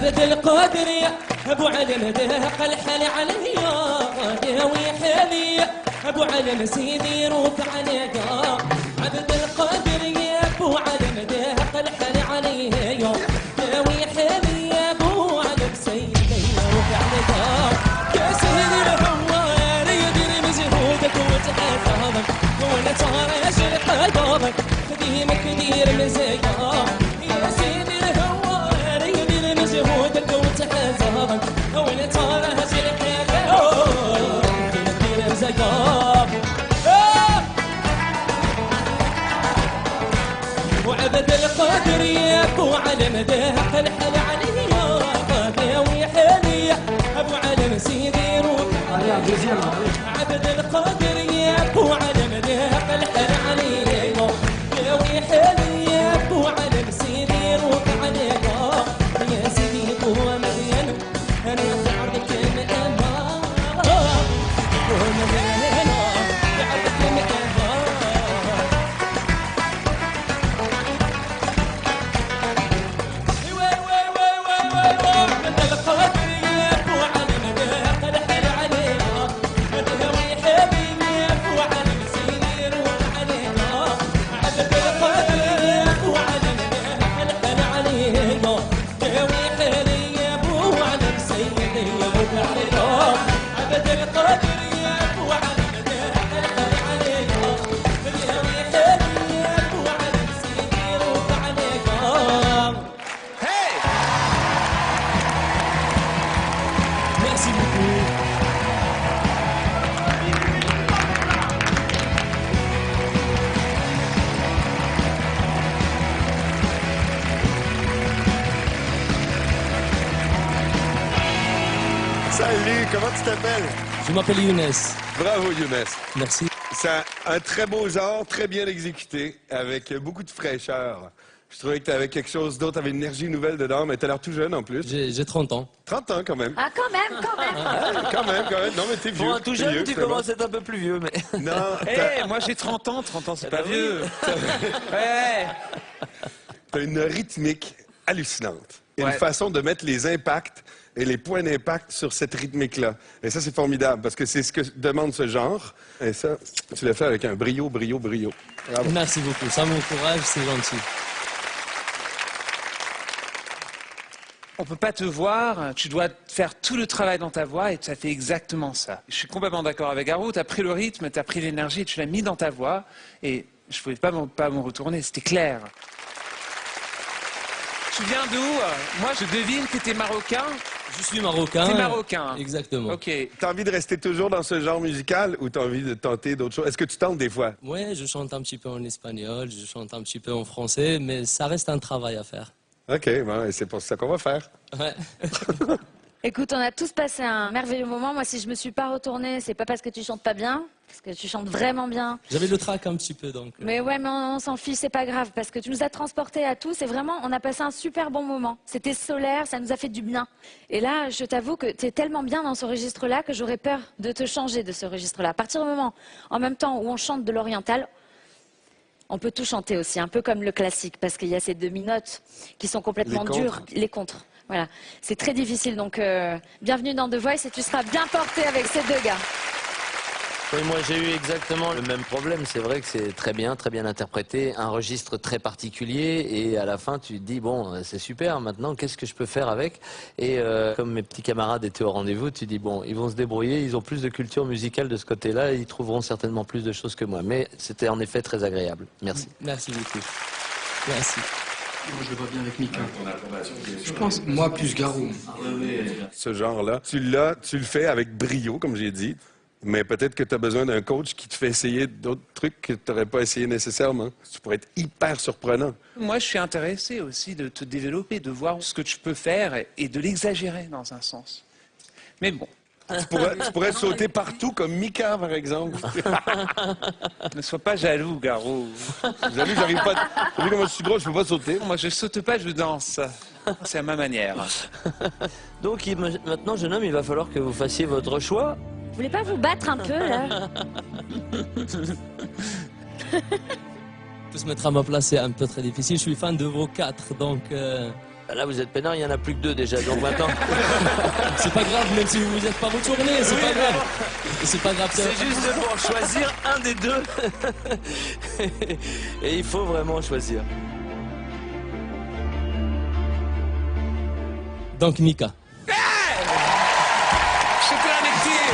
عبد القادر يا ابو علم دهق الحل عليا يهوي حالي ابو علم سيدي رفع عليك عبد القادر يا ابو علم دهق الحل عليا يهوي حالي يا ابو علم سيدي رفع عليك يا سيدي الهوار يدري مجهودك وتحاسبك ولا ترى شرق قلبك خديمك دير مزايا يا سيدي الهوار يدري مجهودك وتحاسبك ولا ترى شرق قلبك دير مزايا وعبد القادر يا ابو علم دهق الحل عليا قادر حالي ابو علم سيدي روح عبد القادر يا ابو علم دهق الحل عليا يا حالي يا ابو علم سيدي روح عليك يا سيدي قوة مليان انا تعرفك مأمار قوة مليان تعرفك مأمار Salut, comment tu t'appelles? Je m'appelle Younes. Bravo Younes. Merci. C'est un très beau genre, très bien exécuté, avec beaucoup de fraîcheur. Je trouvais que tu avais quelque chose d'autre, tu avais une énergie nouvelle dedans, mais tu as l'air tout jeune en plus. J'ai 30 ans. 30 ans quand même. Ah, quand même, quand même. Ah, quand même. Non, mais t'es vieux. Pour un tout t'es jeune, vieux, tu c'est commences bon. à être un peu plus vieux, mais... Non, Eh, moi j'ai 30 ans c'est pas vieux. Ouais. t'as une rythmique hallucinante. Et Ouais. une façon de mettre les impacts et les points d'impact sur cette rythmique-là. Et ça, c'est formidable, parce que c'est ce que demande ce genre. Et ça, tu l'as fait avec un brio. Bravo. Merci beaucoup. Ça m'encourage, c'est gentil. On peut pas te voir, tu dois faire tout le travail dans ta voix et tu as fait exactement ça. Je suis complètement d'accord avec Garou, tu as pris le rythme, tu as pris l'énergie, tu l'as mis dans ta voix et je pouvais pas me retourner, c'était clair. Tu viens d'où? Moi je devine que tu es marocain. Je suis marocain. T'es marocain. Exactement. Ok. T'as envie de rester toujours dans ce genre musical ou t'as envie de tenter d'autres choses? Est-ce que tu tentes des fois? Ouais, je chante un petit peu en espagnol, je chante un petit peu en français, mais ça reste un travail à faire. OK, bon, et c'est pour ça qu'on va faire. Ouais. Écoute, on a tous passé un merveilleux moment. Moi, si je me suis pas retournée, c'est pas parce que tu chantes pas bien, parce que tu chantes vraiment bien. J'avais le trac un petit peu, donc... Mais ouais, mais on s'en fiche, c'est pas grave, parce que tu nous as transportés à tous et vraiment, on a passé un super bon moment. C'était solaire, ça nous a fait du bien. Et là, je t'avoue que tu es tellement bien dans ce registre-là que j'aurais peur de te changer de ce registre-là. À partir du moment, en même temps où on chante de l'oriental, on peut tout chanter aussi, un peu comme le classique, parce qu'il y a ces demi-notes qui sont complètement dures, les contres. Voilà, c'est très difficile, donc bienvenue dans The Voice et tu seras bien porté avec ces deux gars. Oui, moi j'ai eu exactement le même problème. C'est vrai que c'est très bien interprété, un registre très particulier et à la fin tu te dis bon c'est super, maintenant qu'est-ce que je peux faire avec? Et comme mes petits camarades étaient au rendez-vous, tu dis bon ils vont se débrouiller, ils ont plus de culture musicale de ce côté-là, ils trouveront certainement plus de choses que moi. Mais c'était en effet très agréable. Merci. Merci beaucoup. Merci. Moi, je le vois bien avec Mika. Je pense, moi, plus Garou. Ce genre-là, tu le fais avec brio, comme j'ai dit, mais peut-être que tu as besoin d'un coach qui te fait essayer d'autres trucs que tu n'aurais pas essayé nécessairement. Tu pourrais être hyper surprenant. Moi je suis intéressé aussi de te développer, de voir ce que tu peux faire et de l'exagérer dans un sens. Mais bon. Tu pourrais sauter partout comme Mika, par exemple. Ne sois pas jaloux, Garou. J'avoue, j'arrive pas. T'as vu comment je suis gros, je peux pas sauter. Moi, je saute pas, je danse. C'est à ma manière. Donc maintenant jeune homme, il va falloir que vous fassiez votre choix. Vous voulez pas vous battre un peu, là? Faut se mettre à ma place, c'est un peu très difficile. Je suis fan de vos quatre, donc... Là, vous êtes peinard, il n'y en a plus que 2 déjà. Donc maintenant, C'est pas grave, même si vous vous êtes pas retourné, c'est pas grave. C'est pas grave. c'est juste pour choisir un des 2. Et il faut vraiment choisir. Donc Mika. شكرا كثير.